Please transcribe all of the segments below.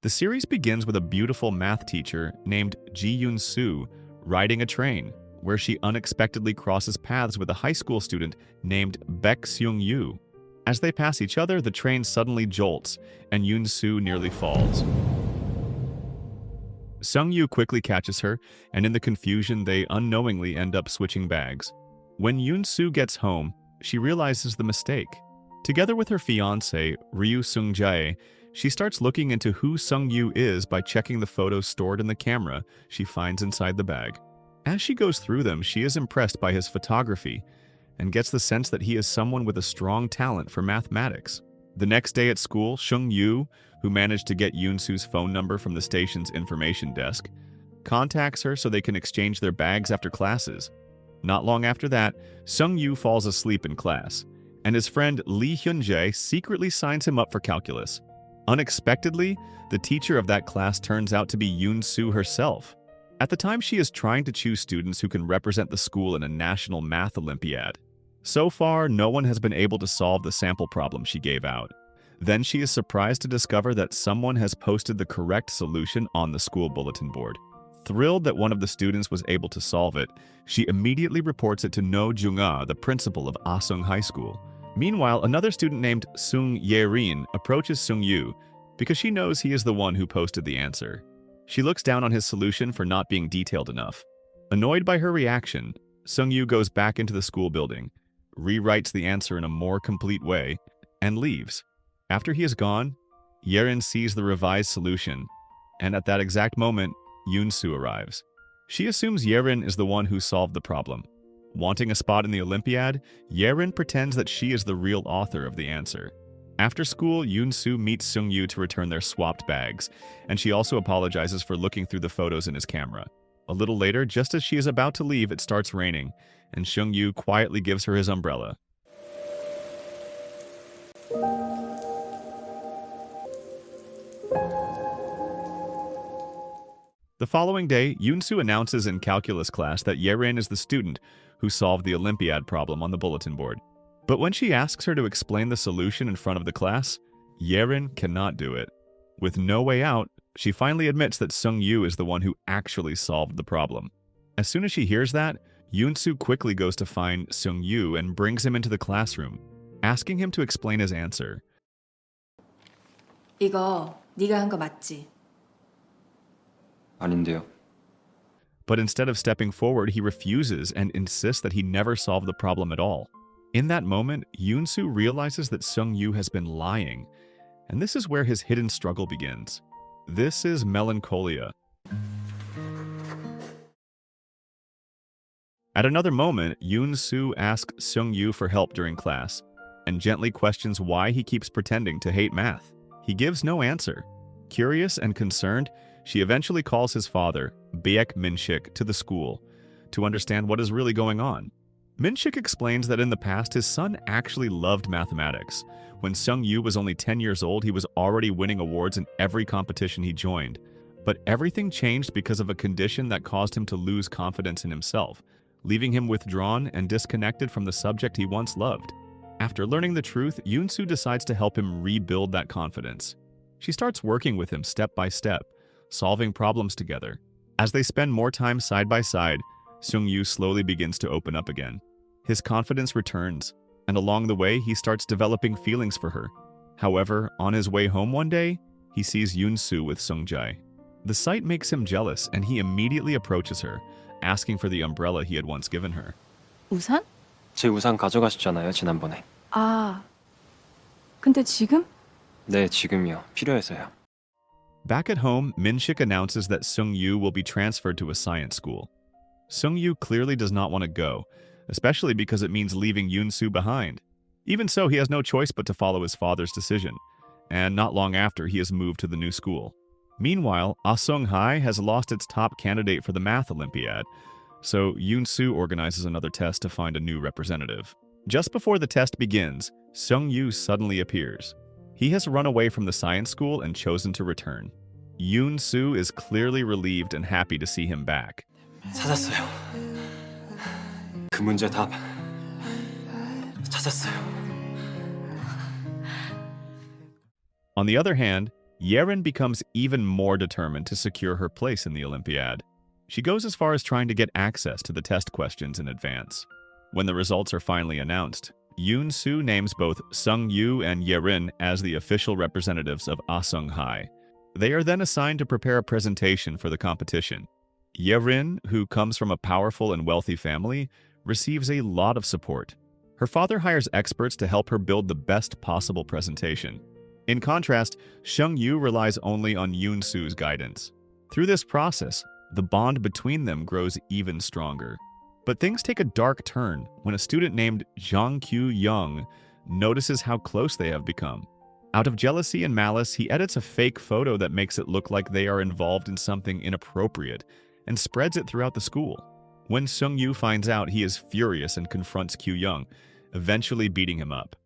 The series begins with a beautiful math teacher named Ji Yoon-soo riding a train, where she unexpectedly crosses paths with a high school student named Baek Seung-yu. As they pass each other, the train suddenly jolts, and Yoon-soo nearly falls. Seung-yu quickly catches her, and in the confusion, they unknowingly end up switching bags. When Yoon-soo gets home, she realizes the mistake. Together with her fiancé, Ryu Seung-jae, she starts looking into who Seung-yu is by checking the photos stored in the camera she finds inside the bag. As she goes through them, she is impressed by his photography and gets the sense that he is someone with a strong talent for mathematics. The next day at school, Seung-yu, who managed to get Yoon-soo's phone number from the station's information desk, contacts her so they can exchange their bags after classes. Not long after that, Seung-yu falls asleep in class, and his friend Lee Hyun-jae secretly signs him up for calculus. Unexpectedly, the teacher of that class turns out to be Yoon-soo herself. At the time, she is trying to choose students who can represent the school in a national math Olympiad. So far, no one has been able to solve the sample problem she gave out. Then she is surprised to discover that someone has posted the correct solution on the school bulletin board. Thrilled that one of the students was able to solve it, she immediately reports it to No Jung-ah, the principal of Asung High School. Meanwhile, another student named Sung Ye-rin approaches Seung-yu because she knows he is the one who posted the answer. She looks down on his solution for not being detailed enough. Annoyed by her reaction, Seung-yu goes back into the school building, rewrites the answer in a more complete way, and leaves. After he is gone, Ye-rin sees the revised solution, and at that exact moment, Yoon-soo arrives. She assumes Ye-rin is the one who solved the problem. Wanting a spot in the Olympiad, Ye-rin pretends that she is the real author of the answer. After school, Yoon-soo meets Seung-yu to return their swapped bags, and she also apologizes for looking through the photos in his camera. A little later, just as she is about to leave, it starts raining, and Seung-yu quietly gives her his umbrella. The following day, Yoon-soo announces in calculus class that Ye-rin is the student who solved the Olympiad problem on the bulletin board. But when she asks her to explain the solution in front of the class, Ye-rin cannot do it. With no way out, she finally admits that Seung-yu is the one who actually solved the problem. As soon as she hears that, Yoon-soo quickly goes to find Seung-yu and brings him into the classroom, asking him to explain his answer. 이거 네가 한 거 맞지? 아닌데요. But instead of stepping forward, he refuses and insists that he never solved the problem at all. In that moment, Yoon-soo realizes that Seung-yu has been lying, and this is where his hidden struggle begins. This is melancholia. At another moment, Yoon-soo asks Seung-yu for help during class, and gently questions why he keeps pretending to hate math. He gives no answer. Curious and concerned, she eventually calls his father, Baek Min-shik, to the school to understand what is really going on. Min-shik explains that in the past, his son actually loved mathematics. When Seung-yu was only 10 years old, he was already winning awards in every competition he joined. But everything changed because of a condition that caused him to lose confidence in himself, leaving him withdrawn and disconnected from the subject he once loved. After learning the truth, Yoon-soo decides to help him rebuild that confidence. She starts working with him step by step, solving problems together. As they spend more time side by side, Seung-yu slowly begins to open up again. His confidence returns, and along the way, he starts developing feelings for her. However, on his way home one day, he sees Yoon-soo with Seung-jae. The sight makes him jealous, and he immediately approaches her, asking for the umbrella he had once given her. 우산? 제 우산 가져가셨잖아요, 지난번에. 아, 근데 지금? 네, 지금이요. 필요해서요. Back at home, Min-shik announces that Seung-yu will be transferred to a science school. Seung-yu clearly does not want to go, especially because it means leaving Yoon-soo behind. Even so, he has no choice but to follow his father's decision, and not long after, he is moved to the new school. Meanwhile, Asung High has lost its top candidate for the Math Olympiad, so Yoon-soo organizes another test to find a new representative. Just before the test begins, Seung-yu suddenly appears. He has run away from the science school and chosen to return. Yoon-soo is clearly relieved and happy to see him back. 찾았어요. 그 문제 답 찾았어요. On the other hand, Yerin becomes even more determined to secure her place in the Olympiad. She goes as far as trying to get access to the test questions in advance. When the results are finally announced, Yoon-soo names both Sung-yu and Yerin as the official representatives of Asung-hai. They are then assigned to prepare a presentation for the competition. Yerin, who comes from a powerful and wealthy family, receives a lot of support. Her father hires experts to help her build the best possible presentation. In contrast, Sung-yu relies only on Yoon-soo's guidance. Through this process, the bond between them grows even stronger. But things take a dark turn when a student named Jang Kyu-young notices how close they have become. Out of jealousy and malice, he edits a fake photo that makes it look like they are involved in something inappropriate and spreads it throughout the school. When Sung-yu finds out, he is furious and confronts Kyu-young, eventually beating him up.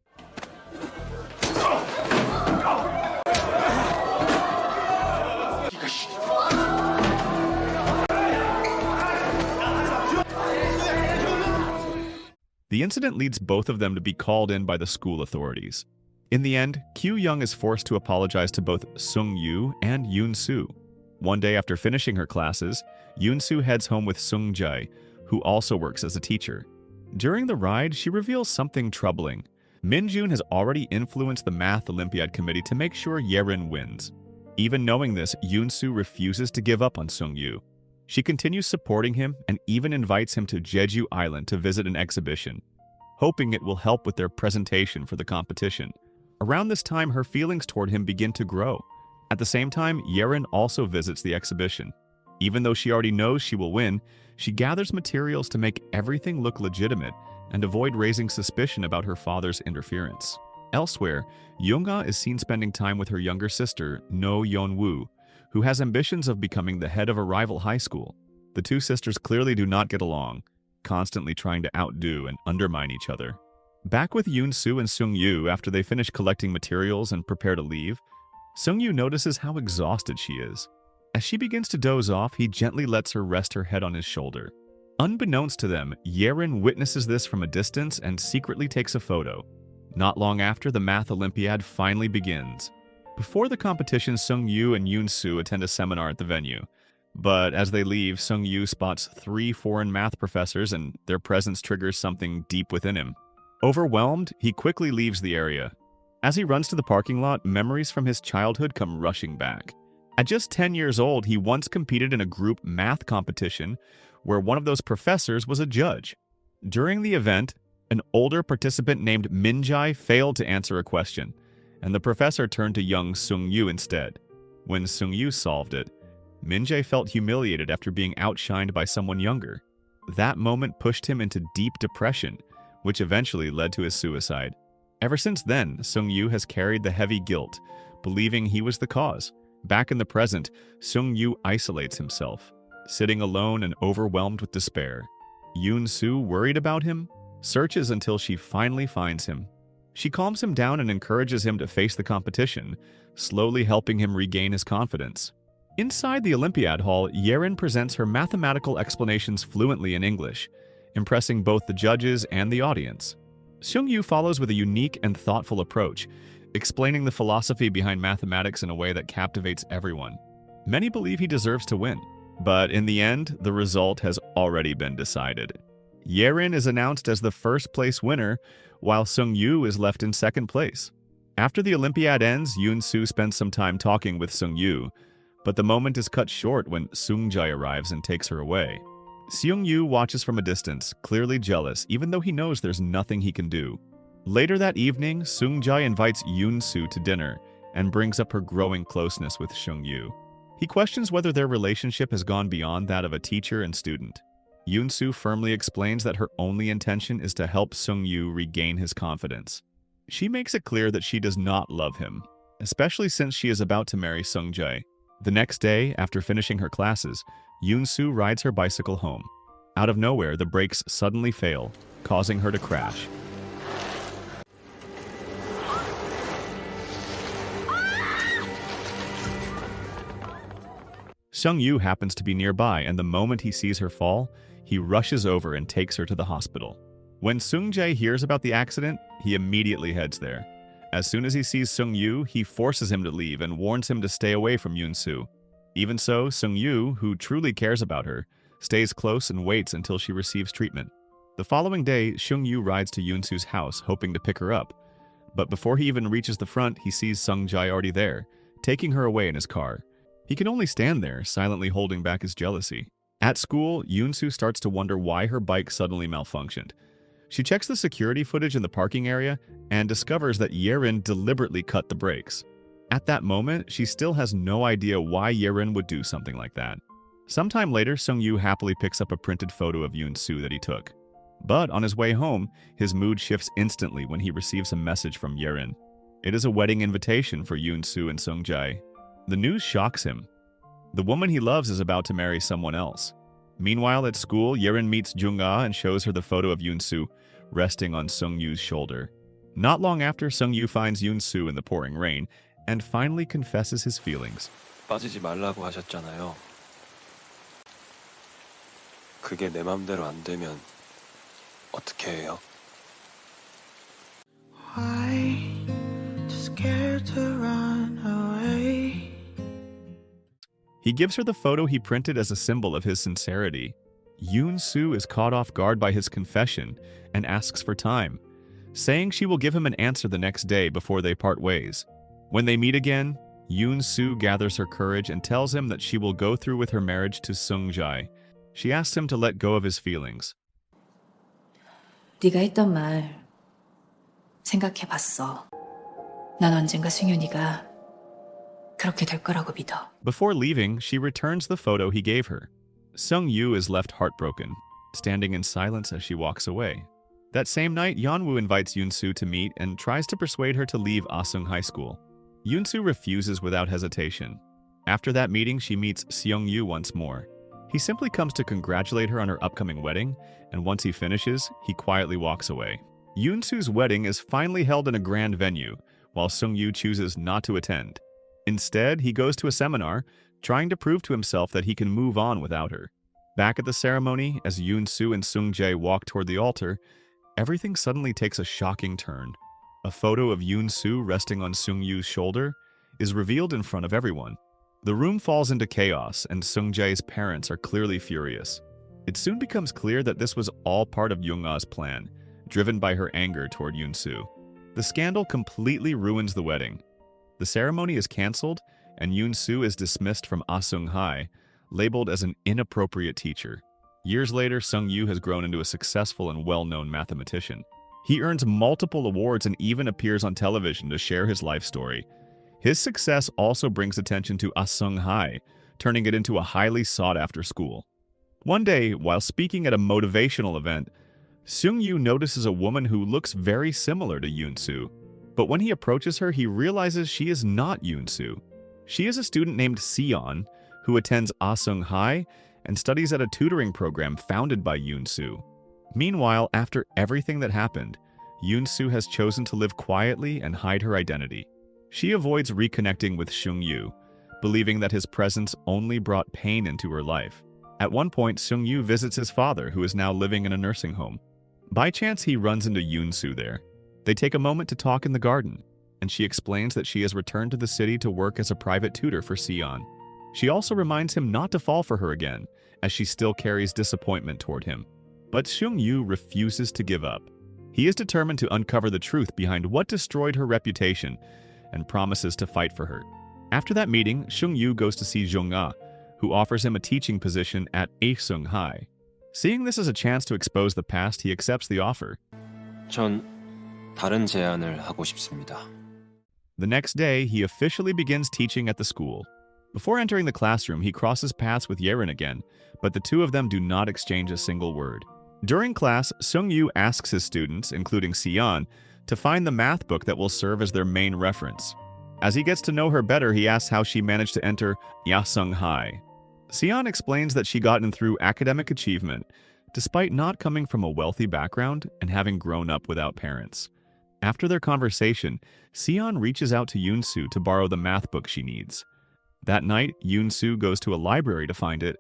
The incident leads both of them to be called in by the school authorities. In the end, Kyu-young is forced to apologize to both Sung-yu and Yoon-soo. One day after finishing her classes, Yoon-soo heads home with Sung-jae, who also works as a teacher. During the ride, she reveals something troubling. Min-jun has already influenced the Math Olympiad Committee to make sure Yerin wins. Even knowing this, Yoon-soo refuses to give up on Sung-yu. She continues supporting him and even invites him to Jeju Island to visit an exhibition, hoping it will help with their presentation for the competition. Around this time, her feelings toward him begin to grow. At the same time, Yerin also visits the exhibition. Even though she already knows she will win, she gathers materials to make everything look legitimate and avoid raising suspicion about her father's interference. Elsewhere, Yoonga is seen spending time with her younger sister, No Yeon-woo, who has ambitions of becoming the head of a rival high school. The two sisters clearly do not get along, constantly trying to outdo and undermine each other. Back with Yoon-soo and Sung-yu after they finish collecting materials and prepare to leave, Sung-yu notices how exhausted she is. As she begins to doze off, he gently lets her rest her head on his shoulder. Unbeknownst to them, Yerin witnesses this from a distance and secretly takes a photo. Not long after, the Math Olympiad finally begins. Before the competition, Sung-yu and Yoon-soo attend a seminar at the venue. But as they leave, Sung-yu spots 3 foreign math professors and their presence triggers something deep within him. Overwhelmed, he quickly leaves the area. As he runs to the parking lot, memories from his childhood come rushing back. At just 10 years old, he once competed in a group math competition where one of those professors was a judge. During the event, an older participant named Min-jae failed to answer a question, and the professor turned to young Sung-yu instead. When Sung-yu solved it, Min-jae felt humiliated after being outshined by someone younger. That moment pushed him into deep depression, which eventually led to his suicide. Ever since then, Sung-yu has carried the heavy guilt, believing he was the cause. Back in the present, Sung-yu isolates himself, sitting alone and overwhelmed with despair. Yoon-soo, worried about him, searches until she finally finds him. She calms him down and encourages him to face the competition, slowly helping him regain his confidence. Inside the Olympiad Hall, Yerin presents her mathematical explanations fluently in English, impressing both the judges and the audience. Sung-yu follows with a unique and thoughtful approach, explaining the philosophy behind mathematics in a way that captivates everyone. Many believe he deserves to win, but in the end, the result has already been decided. Yerin is announced as the first-place winner, while Sung-yu is left in second place. After the Olympiad ends, Yoon-soo spends some time talking with Sung-yu, but the moment is cut short when Sung-jae arrives and takes her away. Sung-yu watches from a distance, clearly jealous, even though he knows there's nothing he can do. Later that evening, Sung-jae invites Yoon-soo to dinner and brings up her growing closeness with Sung-yu. He questions whether their relationship has gone beyond that of a teacher and student. Yoon-soo firmly explains that her only intention is to help Sung-yu regain his confidence. She makes it clear that she does not love him, especially since she is about to marry Sung-jae. The next day, after finishing her classes, Yoon-soo rides her bicycle home. Out of nowhere, the brakes suddenly fail, causing her to crash. Sung-yu happens to be nearby, and the moment he sees her fall, he rushes over and takes her to the hospital. When Sung-jae hears about the accident, he immediately heads there. As soon as he sees Sung-yu, he forces him to leave and warns him to stay away from Yoon-soo. Even so, Sung-yu, who truly cares about her, stays close and waits until she receives treatment. The following day, Sung-yu rides to Yoon-soo's house, hoping to pick her up. But before he even reaches the front, he sees Sung-jae already there, taking her away in his car. He can only stand there, silently holding back his jealousy. At school, Yoon-soo starts to wonder why her bike suddenly malfunctioned. She checks the security footage in the parking area and discovers that Yerin deliberately cut the brakes. At that moment, she still has no idea why Yerin would do something like that. Sometime later, Sung-yu happily picks up a printed photo of Yoon-soo that he took. But on his way home, his mood shifts instantly when he receives a message from Yerin. It is a wedding invitation for Yoon-soo and Sung-jae. The news shocks him. The woman he loves is about to marry someone else. Meanwhile, at school, Yerin meets Jung-ah and shows her the photo of Yoon-soo resting on Sung-yu's shoulder. Not long after, Sung-yu finds Yoon-soo in the pouring rain and finally confesses his feelings. 빠지지 말라고 하셨잖아요. 그게 내 맘대로 안 되면 어떻게 해요? Why too scared to run away? He gives her the photo he printed as a symbol of his sincerity. Yoon-soo is caught off guard by his confession and asks for time, saying she will give him an answer the next day before they part ways. When they meet again, Yoon-soo gathers her courage and tells him that she will go through with her marriage to Sung-jae. She asks him to let go of his feelings. 네가 했던 말 생각해봤어. 난 언젠가 승윤이가 그렇게 될 거라고 믿어. Before leaving, she returns the photo he gave her. Sung-yu is left heartbroken, standing in silence as she walks away. That same night, Yeonwoo invites Yoon-soo to meet and tries to persuade her to leave Asung High School. Yoon-soo refuses without hesitation. After that meeting, she meets Seong-yu once more. He simply comes to congratulate her on her upcoming wedding, and once he finishes, he quietly walks away. Yoon-soo's wedding is finally held in a grand venue, while Sung-yu chooses not to attend. Instead, he goes to a seminar, trying to prove to himself that he can move on without her. Back at the ceremony, as Yoon-soo and Sung-jae walk toward the altar, everything suddenly takes a shocking turn. A photo of Yoon-soo resting on Sung-yu's shoulder is revealed in front of everyone. The room falls into chaos, and Sung-jae's parents are clearly furious. It soon becomes clear that this was all part of Jung-ah's plan, driven by her anger toward Yoon-soo. The scandal completely ruins the wedding. The ceremony is cancelled, and Yoon-soo is dismissed from Asung High, labeled as an inappropriate teacher. Years later, Sung-yu has grown into a successful and well-known mathematician. He earns multiple awards and even appears on television to share his life story. His success also brings attention to Asung High, turning it into a highly sought-after school. One day, while speaking at a motivational event, Sung-yu notices a woman who looks very similar to Yoon-soo. But when he approaches her, he realizes she is not Yoon-soo. She is a student named Seon, who attends Asung High and studies at a tutoring program founded by Yoon-soo. Meanwhile, after everything that happened, Yoon-soo has chosen to live quietly and hide her identity. She avoids reconnecting with Sung-yu, believing that his presence only brought pain into her life. At one point, Sung-yu visits his father, who is now living in a nursing home. By chance, he runs into Yoon-soo there. They take a moment to talk in the garden, and she explains that she has returned to the city to work as a private tutor for Seon. She also reminds him not to fall for her again, as she still carries disappointment toward him. But Sung-yu refuses to give up. He is determined to uncover the truth behind what destroyed her reputation and promises to fight for her. After that meeting, Sung-yu goes to see Jung-ah, who offers him a teaching position at Asung High. Seeing this as a chance to expose the past, he accepts the offer. 전 다른 제안을 하고 싶습니다. The next day, he officially begins teaching at the school. Before entering the classroom, he crosses paths with Yerin again, but the two of them do not exchange a single word. During class, Sung-yu asks his students, including Seon, to find the math book that will serve as their main reference. As he gets to know her better, he asks how she managed to enter Yasung High. Seon explains that she got in through academic achievement, despite not coming from a wealthy background and having grown up without parents. After their conversation, Seon reaches out to Yoon-soo to borrow the math book she needs. That night, Yoon-soo goes to a library to find it,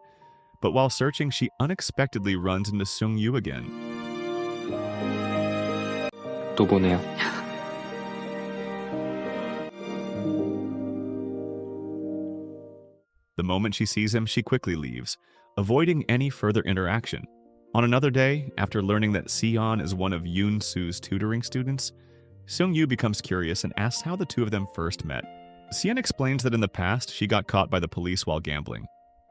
but while searching, she unexpectedly runs into Sung-yu again. 또 보네요. The moment she sees him, she quickly leaves, avoiding any further interaction. On another day, after learning that Sion is one of Yoon-soo's tutoring students, Seung-yu becomes curious and asks how the two of them first met. Sion explains that in the past, she got caught by the police while gambling.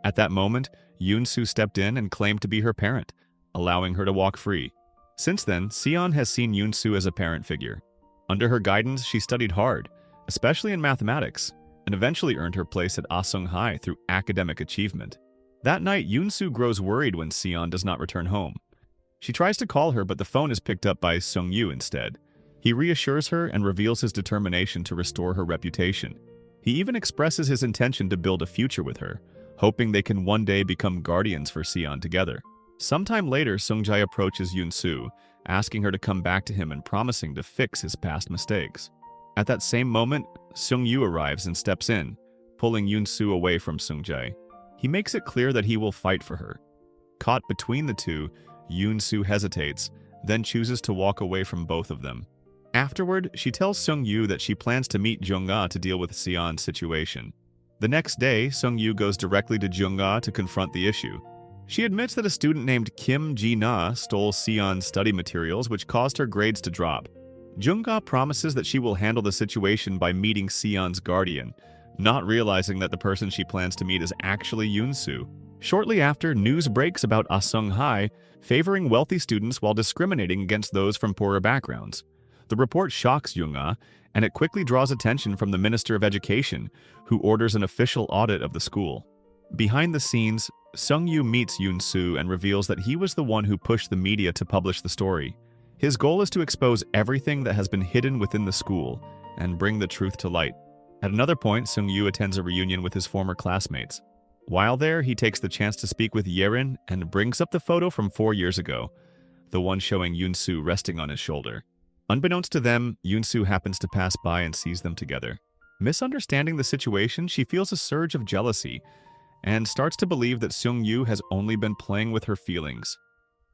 At that moment, Yoon-soo stepped in and claimed to be her parent, allowing her to walk free. Since then, Sion has seen Yoon-soo as a parent figure. Under her guidance, she studied hard, especially in mathematics, and eventually earned her place at Asung High through academic achievement. That night, Yoon-soo grows worried when Sion does not return home. She tries to call her, but the phone is picked up by Seung-yu instead. He reassures her and reveals his determination to restore her reputation. He even expresses his intention to build a future with her, hoping they can one day become guardians for Sion together. Sometime later, Seung-jae approaches Yoon-soo, asking her to come back to him and promising to fix his past mistakes. At that same moment, Seung-yu arrives and steps in, pulling Yoon-soo away from Seung-jae. He makes it clear that he will fight for her. Caught between the two, Yoon-soo hesitates, then chooses to walk away from both of them. Afterward, she tells Seung-yu that she plans to meet Jung-ah to deal with Sion's situation. The next day, Seung-yu goes directly to Jung-ah to confront the issue. She admits that a student named Kim Ji-na stole Sion's study materials, which caused her grades to drop. Jung-ah promises that she will handle the situation by meeting Sion's guardian, not realizing that the person she plans to meet is actually Yoon-soo. Shortly after, news breaks about Asung High favoring wealthy students while discriminating against those from poorer backgrounds. The report shocks Jung-ah, and it quickly draws attention from the Minister of Education, who orders an official audit of the school. Behind the scenes, Seung-yu meets Yoon-soo and reveals that he was the one who pushed the media to publish the story. His goal is to expose everything that has been hidden within the school and bring the truth to light. At another point, Seung-yu attends a reunion with his former classmates. While there, he takes the chance to speak with Yerin and brings up the photo from 4 years ago, the one showing Yoon-soo resting on his shoulder. Unbeknownst to them, Yoon-soo happens to pass by and sees them together. Misunderstanding the situation, she feels a surge of jealousy and starts to believe that Seung-yu has only been playing with her feelings.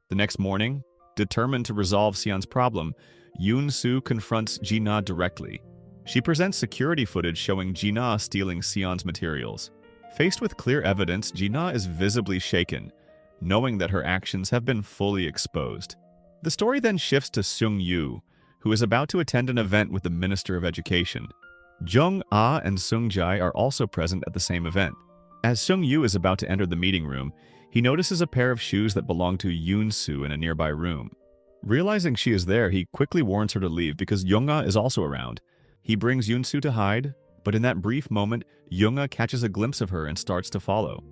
The next morning, determined to resolve Sion's problem, Yoon-soo confronts Ji-na directly. She presents security footage showing Ji-na stealing Sion's materials. Faced with clear evidence, Ji-na is visibly shaken, knowing that her actions have been fully exposed. The story then shifts to Seung-yu, who is about to attend an event with the Minister of Education. Jung-ah and Seung-jae are also present at the same event. As Seung-yu is about to enter the meeting room, he notices a pair of shoes that belong to Yoon-soo in a nearby room. Realizing she is there, he quickly warns her to leave because Jung-ah is also around. He brings Yoon-soo to hide, but in that brief moment, Jung-ah catches a glimpse of her and starts to follow.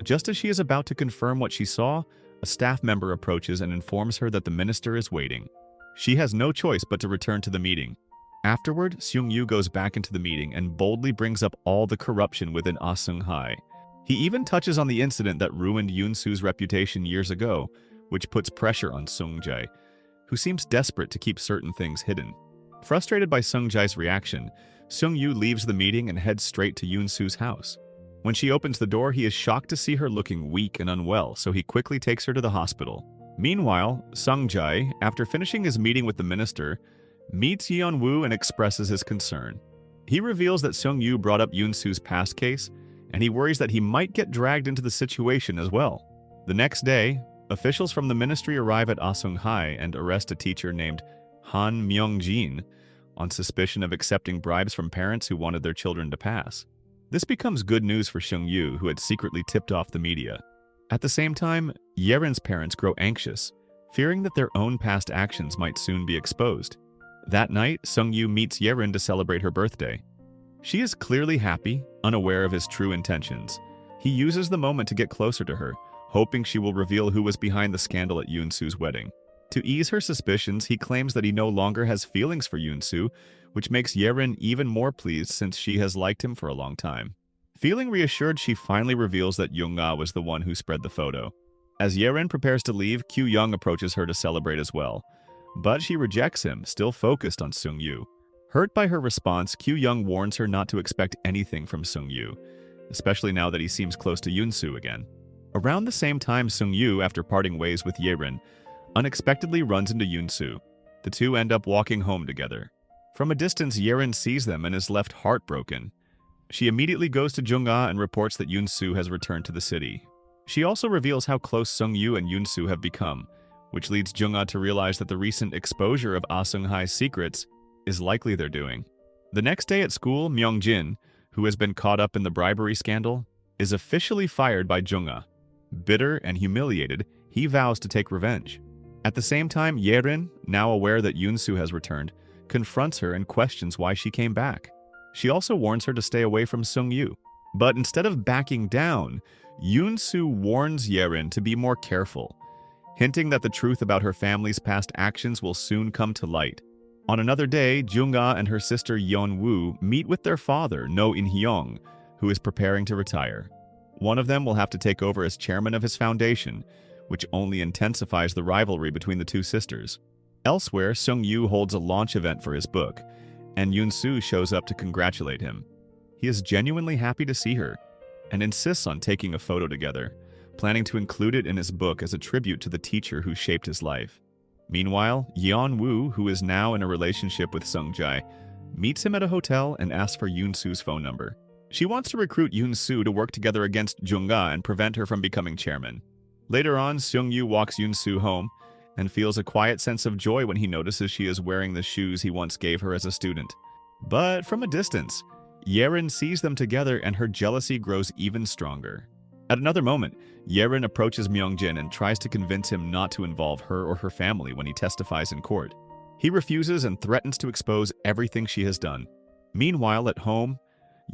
Just as she is about to confirm what she saw, a staff member approaches and informs her that the minister is waiting. She has no choice but to return to the meeting. Afterward, Seung-yu goes back into the meeting and boldly brings up all the corruption within Asung High. He even touches on the incident that ruined Yoon-soo's reputation years ago, which puts pressure on Seung-jae, who seems desperate to keep certain things hidden. Frustrated by Seung-jae's reaction, Seung-yu leaves the meeting and heads straight to Yoon-soo's house. When she opens the door, he is shocked to see her looking weak and unwell, so he quickly takes her to the hospital. Meanwhile, Seung-jae, after finishing his meeting with the minister, meets Yeon-woo and expresses his concern. He reveals that Seung-yu brought up Yoon-soo's past case, and he worries that he might get dragged into the situation as well. The next day, officials from the ministry arrive at Asung High and arrest a teacher named Han Myung-jin on suspicion of accepting bribes from parents who wanted their children to pass. This becomes good news for Seung-yu, who had secretly tipped off the media. At the same time, Yerin's parents grow anxious, fearing that their own past actions might soon be exposed. That night, Seung-yu meets Yerin to celebrate her birthday. She is clearly happy, unaware of his true intentions. He uses the moment to get closer to her, hoping she will reveal who was behind the scandal at Yoon-soo's wedding. To ease her suspicions, he claims that he no longer has feelings for Yoon-soo, which makes Yerin even more pleased since she has liked him for a long time. Feeling reassured, she finally reveals that Jung-ah was the one who spread the photo. As Yerin prepares to leave, Kyu-young approaches her to celebrate as well. But she rejects him, still focused on Seung-yu. Hurt by her response, Kyu-young warns her not to expect anything from Seung-yu, especially now that he seems close to Yoon-soo again. Around the same time, Seung-yu, after parting ways with Yerin, unexpectedly runs into Yoon-soo. The two end up walking home together. From a distance, Yerin sees them and is left heartbroken. She immediately goes to Jung-ah and reports that Yoon-soo has returned to the city. She also reveals how close Sung-yu and Yoon-soo have become, which leads Jung-ah to realize that the recent exposure of Ah Sung-hai's secrets is likely their doing. The next day at school, Myung-jin, who has been caught up in the bribery scandal, is officially fired by Jung-ah. Bitter and humiliated, he vows to take revenge. At the same time, Yerin, now aware that Yoon-soo has returned, confronts her and questions why she came back. She also warns her to stay away from Sung-yu. But instead of backing down, Yoon-soo warns Yerin to be more careful, hinting that the truth about her family's past actions will soon come to light. On another day, Jung-ah and her sister Yeon-woo meet with their father, No In-hyung, who is preparing to retire. One of them will have to take over as chairman of his foundation, which only intensifies the rivalry between the two sisters. Elsewhere, Sung-yu holds a launch event for his book, and Yoon-soo shows up to congratulate him. He is genuinely happy to see her, and insists on taking a photo together, planning to include it in his book as a tribute to the teacher who shaped his life. Meanwhile, Yeon-woo, who is now in a relationship with Sung-jae, meets him at a hotel and asks for Yoon-soo's phone number. She wants to recruit Yoon-soo to work together against Jung-ah and prevent her from becoming chairman. Later on, Sung-yu walks Yoon-soo home and feels a quiet sense of joy when he notices she is wearing the shoes he once gave her as a student. But from a distance, Yerin sees them together and her jealousy grows even stronger. At another moment, Yerin approaches Myung-jin and tries to convince him not to involve her or her family when he testifies in court. He refuses and threatens to expose everything she has done. Meanwhile, at home,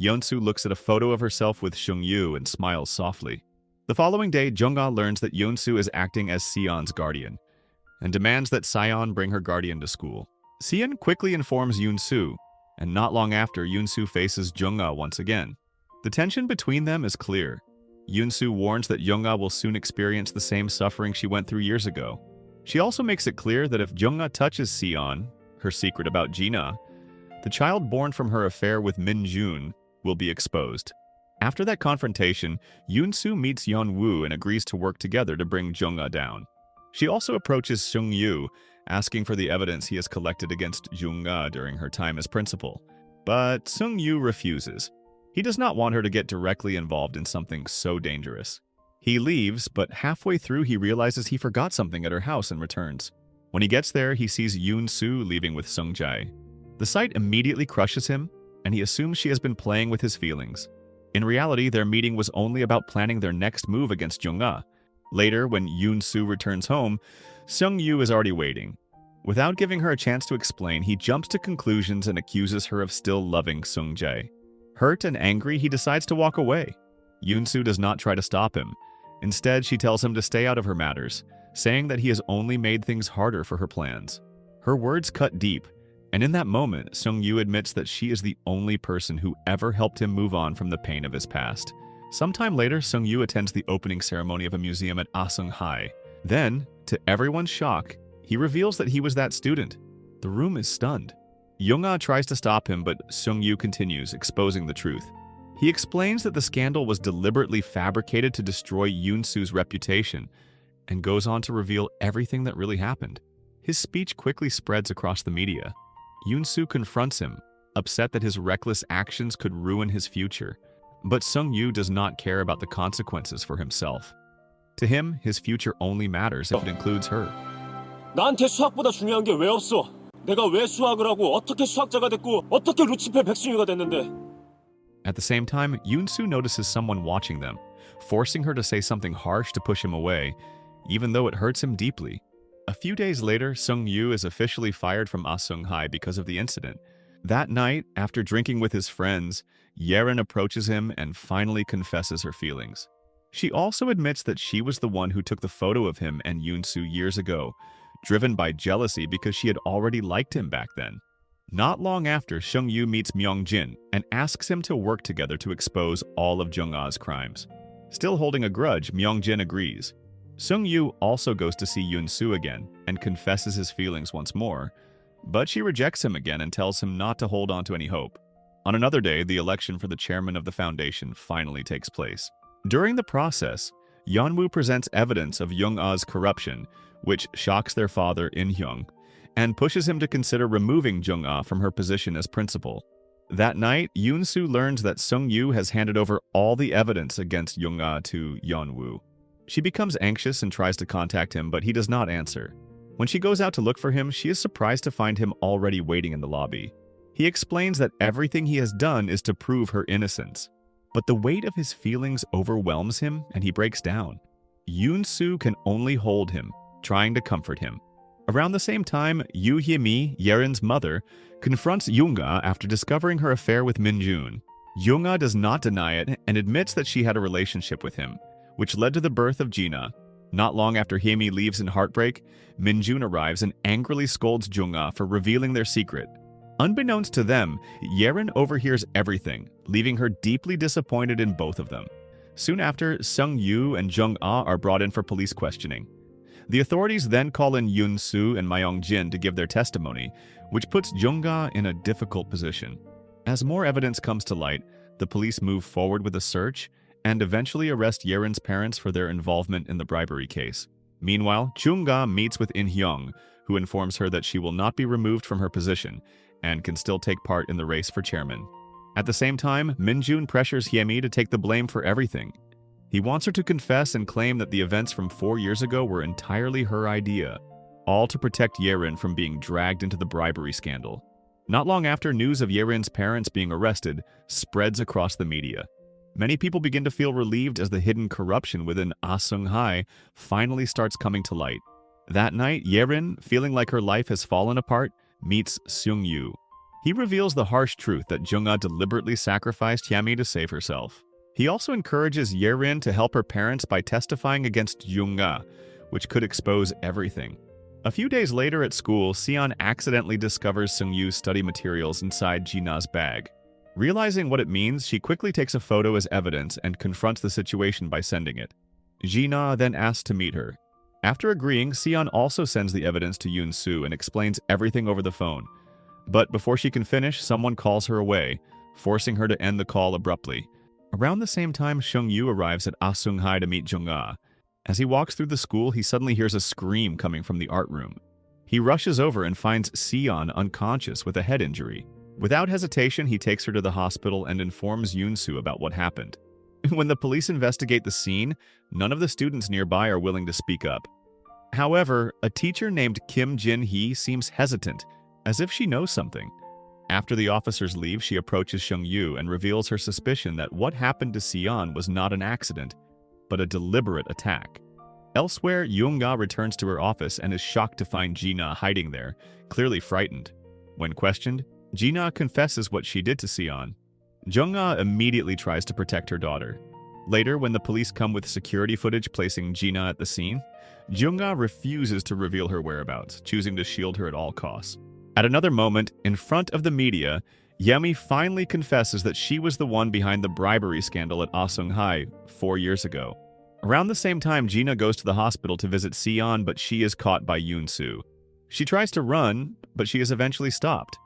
Yeon-soo looks at a photo of herself with Sung-yu and smiles softly. The following day, Jung-ah learns that Yeon-soo is acting as Seon's guardian and demands that Seon bring her guardian to school. Seon quickly informs Yoon-soo, and not long after, Yoon-soo faces Jung-ah once again. The tension between them is clear. Yoon-soo warns that Jung-ah will soon experience the same suffering she went through years ago. She also makes it clear that if Jung-ah touches Seon, her secret about Jina, the child born from her affair with Min-jun will be exposed. After that confrontation, Yoon-soo meets Yeon-woo and agrees to work together to bring Jung-ah down. She also approaches Sung-yu, asking for the evidence he has collected against Jung-ah during her time as principal. But Sung-yu refuses. He does not want her to get directly involved in something so dangerous. He leaves, but halfway through he realizes he forgot something at her house and returns. When he gets there, he sees Yoon-soo leaving with Sung-jae. The sight immediately crushes him, and he assumes she has been playing with his feelings. In reality, their meeting was only about planning their next move against Jung-ah. Later, when Yoon-soo returns home, Sung-yu is already waiting. Without giving her a chance to explain, he jumps to conclusions and accuses her of still loving Sung-jae. Hurt and angry, he decides to walk away. Yoon-soo does not try to stop him. Instead, she tells him to stay out of her matters, saying that he has only made things harder for her plans. Her words cut deep, and in that moment, Sung-yu admits that she is the only person who ever helped him move on from the pain of his past. Sometime later, Sung-yu attends the opening ceremony of a museum at Ah Sung-hai. Then, to everyone's shock, he reveals that he was that student. The room is stunned. Jung-ah tries to stop him, but Sung-yu continues, exposing the truth. He explains that the scandal was deliberately fabricated to destroy Yoon-soo's reputation, and goes on to reveal everything that really happened. His speech quickly spreads across the media. Yoon-soo confronts him, upset that his reckless actions could ruin his future. But Sung-yu does not care about the consequences for himself. To him, his future only matters if it includes her. 나한테 수학보다 중요한 게 왜 없어? 내가 왜 수학을 하고 어떻게 수학자가 됐고 어떻게 루치페 백승이가 됐는데? At the same time, Yoon-soo notices someone watching them, forcing her to say something harsh to push him away, even though it hurts him deeply. A few days later, Sung-yu is officially fired from Ah Sung-hai because of the incident. That night, after drinking with his friends, Yerin approaches him and finally confesses her feelings. She also admits that she was the one who took the photo of him and Yoon-soo years ago, driven by jealousy because she had already liked him back then. Not long after, Sung-yu meets Myung-jin and asks him to work together to expose all of Jung-ah's crimes. Still holding a grudge, Myung-jin agrees. Sung-yu also goes to see Yoon-soo again and confesses his feelings once more, but she rejects him again and tells him not to hold on to any hope. On another day, the election for the chairman of the foundation finally takes place. During the process, Yeon-woo presents evidence of Jung-ah's corruption, which shocks their father In-hyung, and pushes him to consider removing Jung-ah from her position as principal. That night, Yoon-soo learns that Sung-yu has handed over all the evidence against Jung-ah to Yeon-woo. She becomes anxious and tries to contact him, but he does not answer. When she goes out to look for him, she is surprised to find him already waiting in the lobby. He explains that everything he has done is to prove her innocence. But the weight of his feelings overwhelms him and he breaks down. Yoon-soo can only hold him, trying to comfort him. Around the same time, Yoo Hye-mi, Yeren's mother, confronts Jung-ah after discovering her affair with Min-jun. Jung-ah does not deny it and admits that she had a relationship with him, which led to the birth of Jina. Not long after Hye-mi leaves in heartbreak, Min-jun arrives and angrily scolds Jung-ah for revealing their secret. Unbeknownst to them, Yeren overhears everything, leaving her deeply disappointed in both of them. Soon after, Sung-yu and Jung-ah are brought in for police questioning. The authorities then call in Yoon-soo and Myong-jin to give their testimony, which puts Jung-ah in a difficult position. As more evidence comes to light, the police move forward with a search and eventually arrest Yeren's parents for their involvement in the bribery case. Meanwhile, Jung-ah meets with In-hyung, who informs her that she will not be removed from her position and can still take part in the race for chairman. At the same time, Min-jun pressures Hye-mi to take the blame for everything. He wants her to confess and claim that the events from 4 years ago were entirely her idea, all to protect Yeren from being dragged into the bribery scandal. Not long after, news of Yeren's parents being arrested spreads across the media. Many people begin to feel relieved as the hidden corruption within Sung-hae finally starts coming to light. That night, Yeren, feeling like her life has fallen apart, meets Seung-yu. He reveals the harsh truth that Jung-ah deliberately sacrificed Hye-mi to save herself. He also encourages Yeren to help her parents by testifying against Jung-ah, which could expose everything. A few days later at school, Seon accidentally discovers Seung-yu's study materials inside Jina's bag. Realizing what it means, she quickly takes a photo as evidence and confronts the situation by sending it. Jina then asks to meet her. After agreeing, Seon also sends the evidence to Yoon-soo and explains everything over the phone. But before she can finish, someone calls her away, forcing her to end the call abruptly. Around the same time, Seung-yu arrives at Sung-hae to meet Jung-ah. As he walks through the school, he suddenly hears a scream coming from the art room. He rushes over and finds Seon unconscious with a head injury. Without hesitation, he takes her to the hospital and informs Yoon-soo about what happened. When the police investigate the scene, none of the students nearby are willing to speak up. However, a teacher named Kim Jin-hee seems hesitant, as if she knows something. After the officers leave, she approaches Seung-yu and reveals her suspicion that what happened to Seon was not an accident, but a deliberate attack. Elsewhere, Jung-ah returns to her office and is shocked to find Jina hiding there, clearly frightened. When questioned, Jina confesses what she did to Seon. Jung-ah immediately tries to protect her daughter. Later, when the police come with security footage placing Jina at the scene, Jung-ah refuses to reveal her whereabouts, choosing to shield her at all costs. At another moment, in front of the media, Hye-mi finally confesses that she was the one behind the bribery scandal at Sung-hae 4 years ago. Around the same time, Jina goes to the hospital to visit Seon, but she is caught by Yoon-soo. She tries to run, but she is eventually stopped.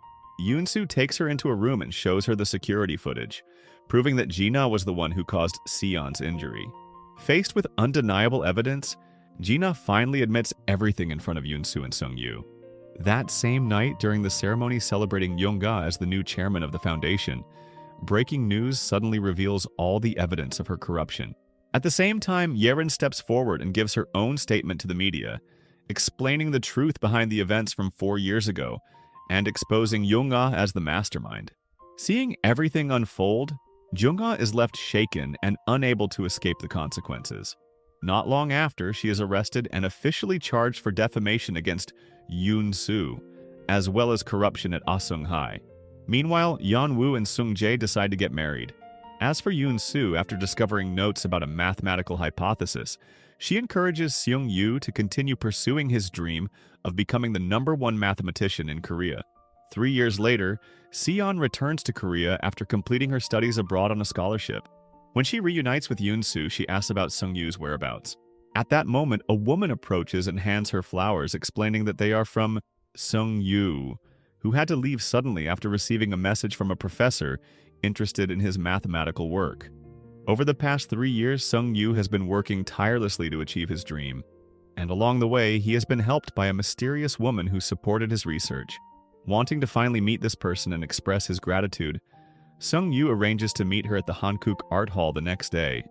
Yoon-soo takes her into a room and shows her the security footage, proving that Jina was the one who caused Seon's injury. Faced with undeniable evidence, Jina finally admits everything in front of Yoon-soo and Sung-yu. That same night, during the ceremony celebrating Jung-ah as the new chairman of the foundation, breaking news suddenly reveals all the evidence of her corruption. At the same time, Yeren steps forward and gives her own statement to the media, explaining the truth behind the events from 4 years ago and exposing Jung-ah as the mastermind. Seeing everything unfold, Jung-ah is left shaken and unable to escape the consequences. Not long after, she is arrested and officially charged for defamation against Yoon-soo, as well as corruption at Sung-hae. Meanwhile, Yeon-woo and Sung-jae decide to get married. As for Yoon-soo, after discovering notes about a mathematical hypothesis, she encourages Seung-yu to continue pursuing his dream of becoming the #1 mathematician in Korea. 3 years later, Seon returns to Korea after completing her studies abroad on a scholarship. When she reunites with Yoon-soo, she asks about Sung-yu's whereabouts. At that moment, a woman approaches and hands her flowers, explaining that they are from Sung-yu, who had to leave suddenly after receiving a message from a professor interested in his mathematical work. Over the past 3 years, Sung-yu has been working tirelessly to achieve his dream, and along the way, he has been helped by a mysterious woman who supported his research. Wanting to finally meet this person and express his gratitude, Sung-yu arranges to meet her at the Hankook Art Hall the next day.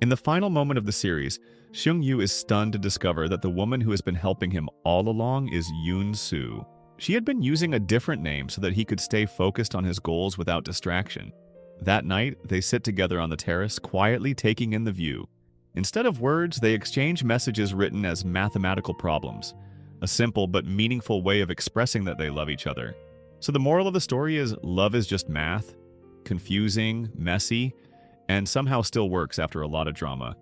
In the final moment of the series, Sung-yu is stunned to discover that the woman who has been helping him all along is Yoon-soo. She had been using a different name so that he could stay focused on his goals without distraction. That night, they sit together on the terrace, quietly taking in the view. Instead of words, they exchange messages written as mathematical problems, a simple but meaningful way of expressing that they love each other. So the moral of the story is love is just math, confusing, messy, and somehow still works after a lot of drama.